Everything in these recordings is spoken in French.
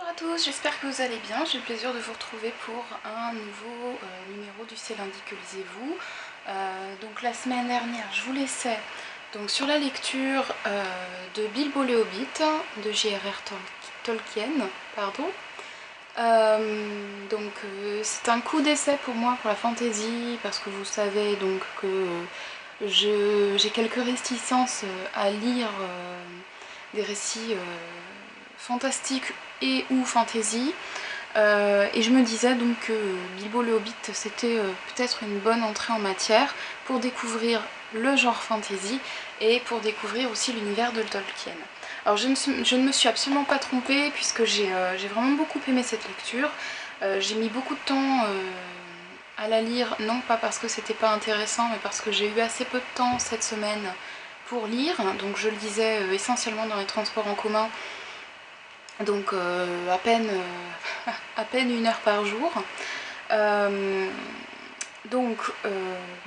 Bonjour à tous, j'espère que vous allez bien. J'ai le plaisir de vous retrouver pour un nouveau numéro du C'est lundi que lisez-vous. Donc la semaine dernière, je vous laissais donc sur la lecture de Bilbo le Hobbit de J.R.R. Tolkien. Pardon. C'est un coup d'essai pour moi pour la fantasy parce que vous savez donc que j'ai quelques réticences à lire des récits fantastiques et ou fantasy. Et je me disais donc que Bilbo le Hobbit c'était peut-être une bonne entrée en matière pour découvrir le genre fantasy et pour découvrir aussi l'univers de Tolkien. Alors je ne me suis absolument pas trompée puisque j'ai vraiment beaucoup aimé cette lecture. J'ai mis beaucoup de temps à la lire, non pas parce que c'était pas intéressant, mais parce que j'ai eu assez peu de temps cette semaine pour lire. Donc je le lisais essentiellement dans les transports en commun, donc à peine 1 heure par jour.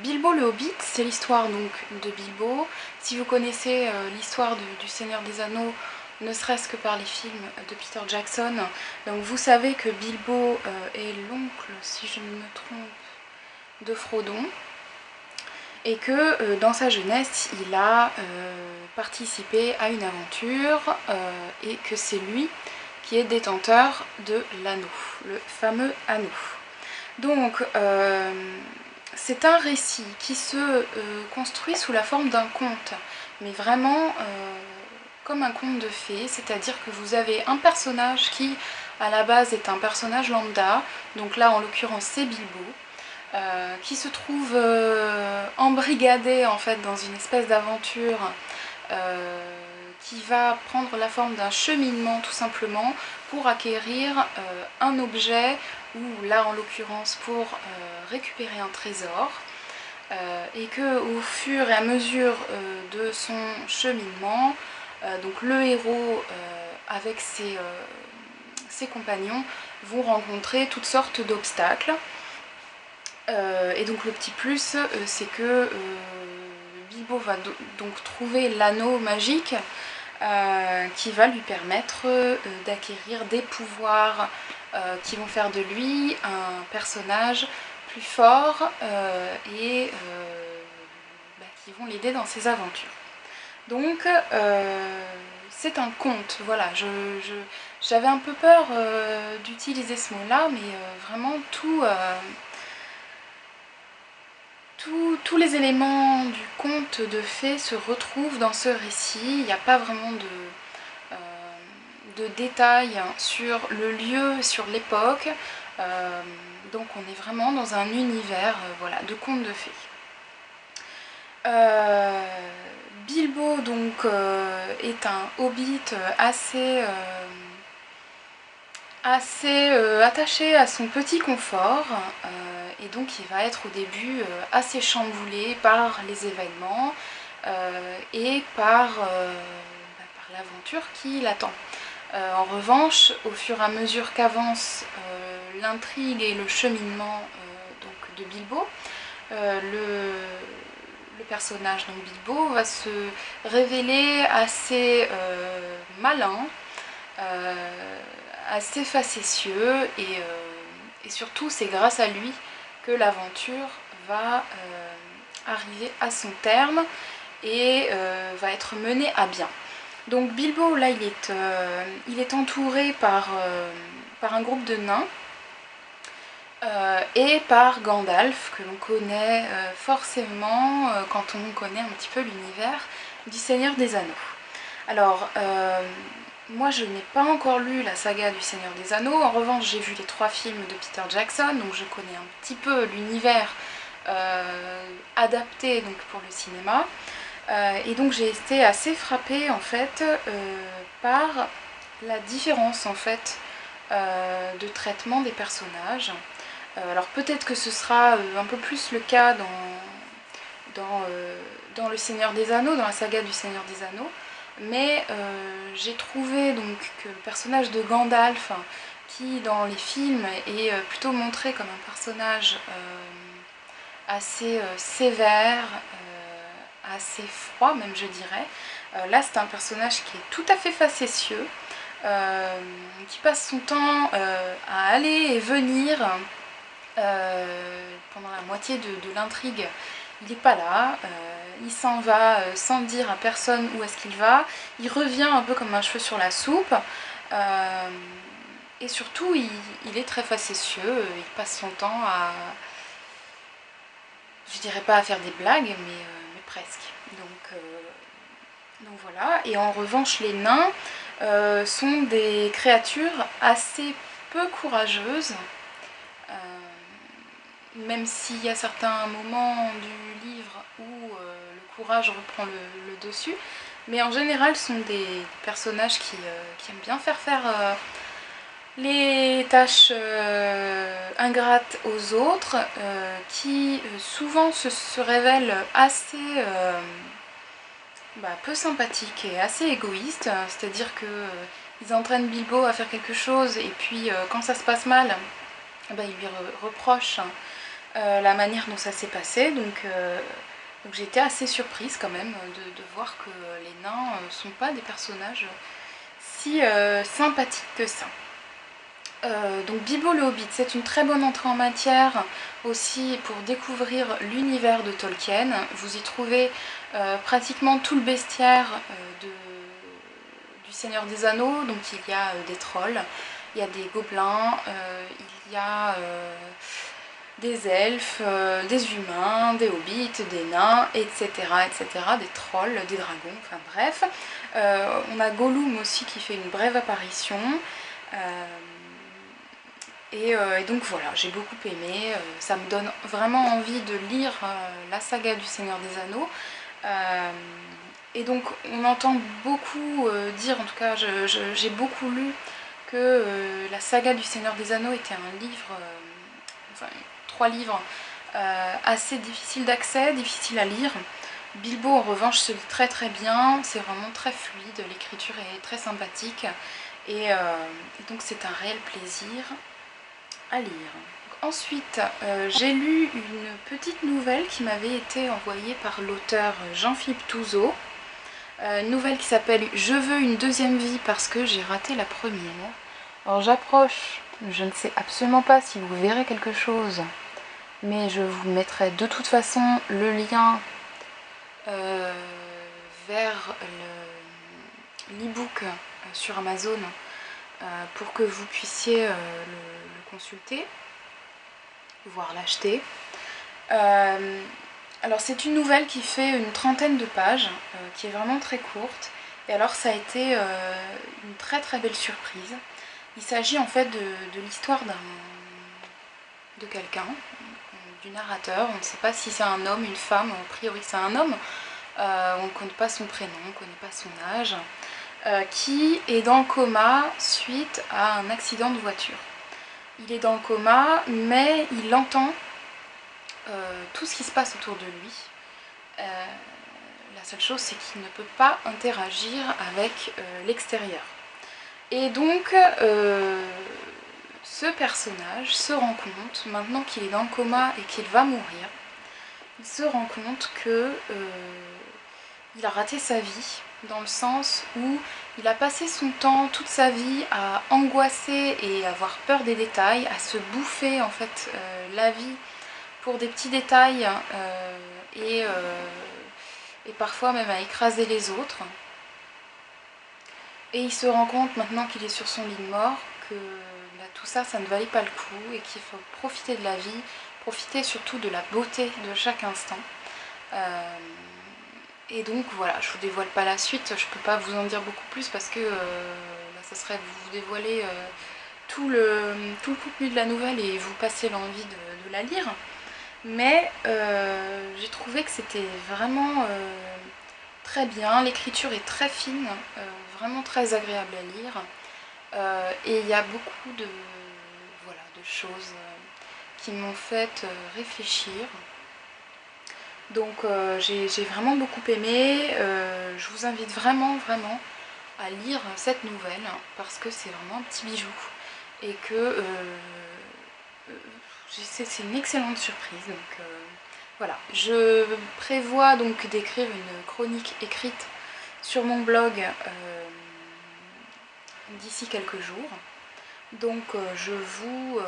Bilbo le Hobbit, c'est l'histoire donc de Bilbo. Si vous connaissez l'histoire du Seigneur des Anneaux, ne serait-ce que par les films de Peter Jackson, donc vous savez que Bilbo est l'oncle, si je ne me trompe, de Frodon, et que dans sa jeunesse, il a participé à une aventure et que c'est lui qui est détenteur de l'anneau, le fameux anneau. Donc, c'est un récit qui se construit sous la forme d'un conte, mais vraiment comme un conte de fées, c'est-à-dire que vous avez un personnage qui, à la base, est un personnage lambda, donc là, en l'occurrence, c'est Bilbo, qui se trouve embrigadé, en fait, dans une espèce d'aventure qui va prendre la forme d'un cheminement, tout simplement, pour acquérir un objet, ou là en l'occurrence pour récupérer un trésor, et que au fur et à mesure de son cheminement, donc le héros avec ses compagnons vont rencontrer toutes sortes d'obstacles. Et donc le petit plus, c'est que Bilbo va donc trouver l'anneau magique qui va lui permettre d'acquérir des pouvoirs qui vont faire de lui un personnage plus fort et qui vont l'aider dans ses aventures. Donc c'est un conte, voilà, j'avais un peu peur d'utiliser ce mot-là, mais vraiment tous les éléments du conte de fées se retrouvent dans ce récit. Il n'y a pas vraiment de détails sur le lieu, sur l'époque. Donc on est vraiment dans un univers voilà, de contes de fées. Bilbo donc est un hobbit assez attaché à son petit confort, et donc il va être au début assez chamboulé par les événements et par l'aventure qui l'attend. En revanche, au fur et à mesure qu'avance l'intrigue et le cheminement donc de Bilbo, le personnage donc Bilbo va se révéler assez malin, assez facétieux, et surtout c'est grâce à lui que l'aventure va arriver à son terme et va être menée à bien. Donc Bilbo là il est entouré par un groupe de nains et par Gandalf, que l'on connaît forcément quand on connaît un petit peu l'univers du Seigneur des Anneaux. Alors moi je n'ai pas encore lu la saga du Seigneur des Anneaux, en revanche j'ai vu les 3 films de Peter Jackson, donc je connais un petit peu l'univers adapté donc, pour le cinéma. Et donc j'ai été assez frappée en fait par la différence en fait de traitement des personnages. Alors peut-être que ce sera un peu plus le cas dans le Seigneur des Anneaux, dans la saga du Seigneur des Anneaux, mais j'ai trouvé donc que le personnage de Gandalf, qui dans les films est plutôt montré comme un personnage assez sévère, assez froid même je dirais, là c'est un personnage qui est tout à fait facétieux, qui passe son temps à aller et venir pendant la moitié de l'intrigue. Il n'est pas là, il s'en va sans dire à personne où est-ce qu'il va, il revient un peu comme un cheveu sur la soupe, et surtout il est très facétieux, il passe son temps à, je dirais pas à faire des blagues, mais presque. Donc voilà, et en revanche les nains sont des créatures assez peu courageuses, même s'il y a certains moments du livre où le courage reprend le dessus, mais en général sont des personnages qui aiment bien faire les tâches ingrates aux autres, qui souvent se révèlent assez peu sympathiques et assez égoïstes, c'est-à-dire qu'ils entraînent Bilbo à faire quelque chose et puis quand ça se passe mal, ils lui reprochent la manière dont ça s'est passé, donc j'ai été assez surprise quand même de voir que les nains sont pas des personnages si sympathiques que ça. Donc Bilbo le Hobbit, c'est une très bonne entrée en matière aussi pour découvrir l'univers de Tolkien. Vous y trouvez pratiquement tout le bestiaire du Seigneur des Anneaux, donc il y a des trolls, il y a des gobelins, il y a des elfes, des humains, des hobbits, des nains, etc., etc., des trolls, des dragons, enfin bref. On a Gollum aussi qui fait une brève apparition. Et donc voilà, j'ai beaucoup aimé, ça me donne vraiment envie de lire la saga du Seigneur des Anneaux. Et donc on entend beaucoup dire, en tout cas j'ai beaucoup lu que la saga du Seigneur des Anneaux était un livre, enfin 3 livres, assez difficile d'accès, difficile à lire. Bilbo en revanche se lit très très bien, c'est vraiment très fluide, l'écriture est très sympathique et donc c'est un réel plaisir à lire. Donc, ensuite, j'ai lu une petite nouvelle qui m'avait été envoyée par l'auteur Jean-Philippe Touzeau. Une nouvelle qui s'appelle Je veux une deuxième vie parce que j'ai raté la première. Alors j'approche, je ne sais absolument pas si vous verrez quelque chose, mais je vous mettrai de toute façon le lien vers l'e-book sur Amazon pour que vous puissiez le consulter, voire l'acheter. Alors c'est une nouvelle qui fait une trentaine de pages, qui est vraiment très courte, et alors ça a été une très très belle surprise. Il s'agit en fait de l'histoire de quelqu'un, du narrateur. On ne sait pas si c'est un homme, une femme, a priori c'est un homme, on ne connaît pas son prénom, on ne connaît pas son âge, qui est dans le coma suite à un accident de voiture. Il est dans le coma, mais il entend tout ce qui se passe autour de lui. La seule chose, c'est qu'il ne peut pas interagir avec l'extérieur. Et donc, ce personnage se rend compte, maintenant qu'il est dans le coma et qu'il va mourir, il se rend compte que il a raté sa vie, dans le sens où il a passé son temps, toute sa vie, à angoisser et avoir peur des détails, à se bouffer en fait la vie pour des petits détails et parfois même à écraser les autres. Et il se rend compte maintenant qu'il est sur son lit de mort que tout ça, ça ne valait pas le coup et qu'il faut profiter de la vie, profiter surtout de la beauté de chaque instant. Et donc voilà, je vous dévoile pas la suite, je peux pas vous en dire beaucoup plus parce que ça serait vous dévoiler tout le contenu de la nouvelle et vous passer l'envie de la lire. Mais j'ai trouvé que c'était vraiment très bien, l'écriture est très fine, vraiment très agréable à lire. Et il y a beaucoup de choses qui m'ont fait réfléchir. Donc j'ai vraiment beaucoup aimé, je vous invite vraiment à lire cette nouvelle parce que c'est vraiment un petit bijou et que c'est une excellente surprise. Donc voilà, je prévois donc d'écrire une chronique écrite sur mon blog d'ici quelques jours. Donc je vous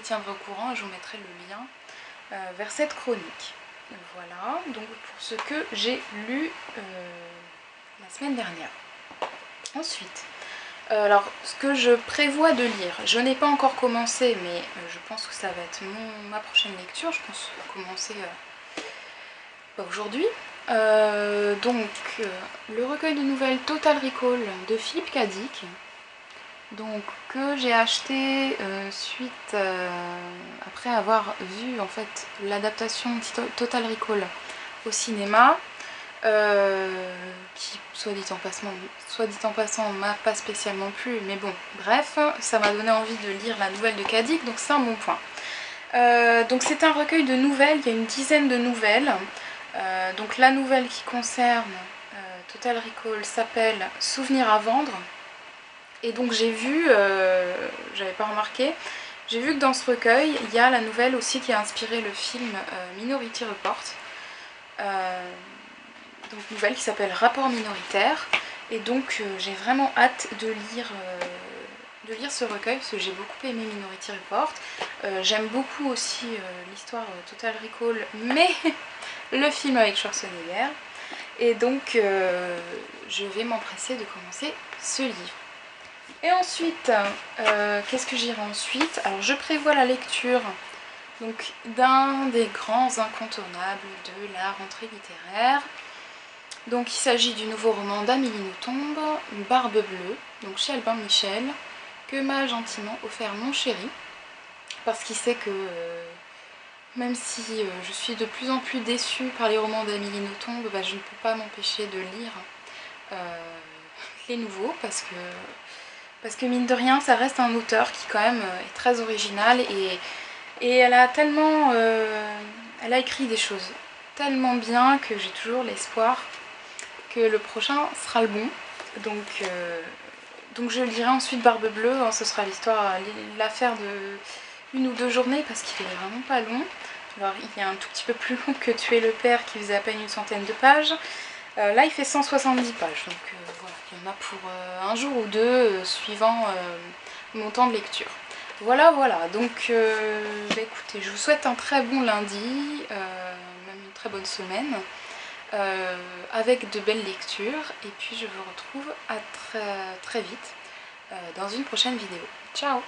tiendrai au courant et je vous mettrai le lien vers cette chronique. Voilà, donc pour ce que j'ai lu la semaine dernière. Ensuite, alors ce que je prévois de lire, je n'ai pas encore commencé, mais je pense que ça va être ma prochaine lecture. Je pense commencer aujourd'hui. Donc le recueil de nouvelles Total Recall de Philippe K. Dick, donc que j'ai acheté suite après avoir vu en fait l'adaptation Total Recall au cinéma, qui soit dit en passant m'a pas spécialement plu, mais bon bref, ça m'a donné envie de lire la nouvelle de K. Dick, donc c'est un bon point. Donc c'est un recueil de nouvelles, il y a une dizaine de nouvelles. Donc la nouvelle qui concerne Total Recall s'appelle Souvenirs à vendre. Et donc j'ai vu, j'avais pas remarqué, j'ai vu que dans ce recueil, il y a la nouvelle aussi qui a inspiré le film Minority Report. Donc nouvelle qui s'appelle Rapport minoritaire. Et donc j'ai vraiment hâte de lire ce recueil parce que j'ai beaucoup aimé Minority Report. J'aime beaucoup aussi l'histoire Total Recall, mais le film avec Schwarzenegger. Et donc je vais m'empresser de commencer ce livre. Et ensuite, qu'est-ce que j'irai ensuite? Alors je prévois la lecture donc d'un des grands incontournables de la rentrée littéraire. Donc il s'agit du nouveau roman d'Amélie Nothomb, Barbe Bleue, donc chez Albin Michel, que m'a gentiment offert mon chéri, parce qu'il sait que même si je suis de plus en plus déçue par les romans d'Amélie Nothomb, bah, je ne peux pas m'empêcher de lire les nouveaux, parce que mine de rien ça reste un auteur qui quand même est très original, et elle a tellement elle a écrit des choses tellement bien que j'ai toujours l'espoir que le prochain sera le bon. Donc je lirai ensuite Barbe Bleue, hein, ce sera l'affaire de 1 ou 2 journées parce qu'il est vraiment pas long. Alors il est un tout petit peu plus long que Tuer le père qui faisait à peine une centaine de pages. Là il fait 170 pages, donc voilà, il y en a pour un jour ou deux suivant mon temps de lecture. Voilà, donc bah, écoutez, je vous souhaite un très bon lundi, même une très bonne semaine, avec de belles lectures, et puis je vous retrouve à très vite dans une prochaine vidéo. Ciao!